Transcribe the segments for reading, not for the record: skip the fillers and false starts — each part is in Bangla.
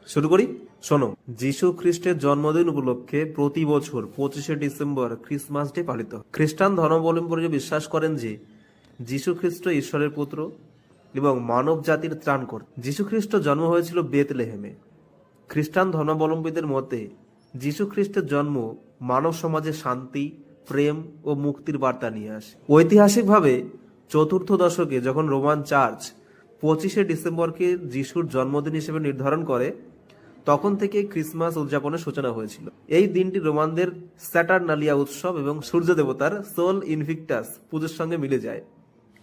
শুরু করি। শোনো, যীশু খ্রিস্টের জন্মদিন উপলক্ষে প্রতি বছর 25শে ডিসেম্বর ক্রিসমাস ডে পালিত হয়। খ্রিস্টান ধর্মাবলম্বীরা বিশ্বাস করেন যে যীশু খ্রিস্ট ঈশ্বরের পুত্র এবং মানব জাতির ত্রাণকর। যীশু খ্রিস্ট জন্ম হয়েছিল বেথলেহেমে। খ্রিস্টান ধর্মাবলম্বীদের মতে যীশু খ্রিস্টের জন্ম মানব সমাজে শান্তি, প্রেম ও মুক্তির বার্তা নিয়ে আসে। ঐতিহাসিকভাবে চতুর্থ দশকে যখন রোমান চার্চ 25শে ডিসেম্বরকে যিশুর জন্মদিন হিসেবে নির্ধারণ করে, তখন থেকে ক্রিসমাস উদযাপনের সূচনা হয়েছিল। এই দিনটি রোমানদের স্যাটারনালিয়া উৎসব এবং সূর্য দেবতার সোল ইনভিক্টাস পুজোর সঙ্গে মিলে যায়।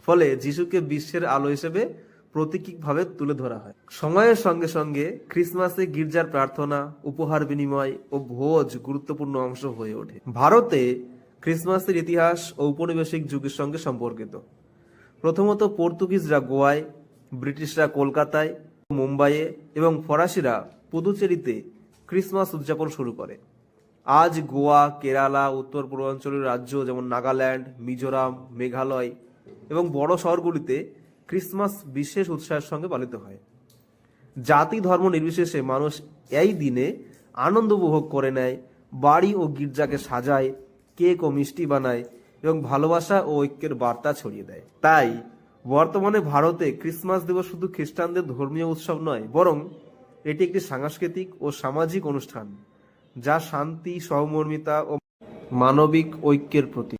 ফলে যিশুকে বিশ্বের আলো হিসেবে প্রতীকীভাবে তুলে ধরা হয়। সময়ের সঙ্গে সঙ্গে ক্রিসমাসে গির্জার প্রার্থনা, উপহার বিনিময় ও ভোজ গুরুত্বপূর্ণ অংশ হয়ে ওঠে। ভারতে ক্রিসমাসের ইতিহাস ঔপনিবেশিক যুগের সঙ্গে সম্পর্কিত। প্রথমত পর্তুগিজরা গোয়ায়, ব্রিটিশরা কলকাতায়, মুম্বাইয়ে এবং ফরাসিরা পুদুচেরিতে ক্রিসমাস উদযাপন শুরু করে। আজ গোয়া, কেরালা, উত্তর পূর্বাঞ্চলের রাজ্য যেমন নাগাল্যান্ড, মিজোরাম, মেঘালয় এবং বড় শহরগুলিতে ক্রিসমাস বিশেষ উৎসাহের সঙ্গে পালিত হয়। জাতি ধর্ম নির্বিশেষে মানুষ এই দিনে আনন্দ উপভোগ করে নেয়, বাড়ি ও গির্জাকে সাজায়, কেক ও মিষ্টি বানায় এবং ভালোবাসা ও ঐক্যের বার্তা ছড়িয়ে দেয়। তাই বর্তমানে ভারতে ক্রিসমাস দিবস শুধু খ্রিস্টানদের ধর্মীয় উৎসব নয়, বরং এটি একটি সাংস্কৃতিক ও সামাজিক অনুষ্ঠান যা শান্তি, সহমর্মিতা ও মানবিক ঐক্যের প্রতীক।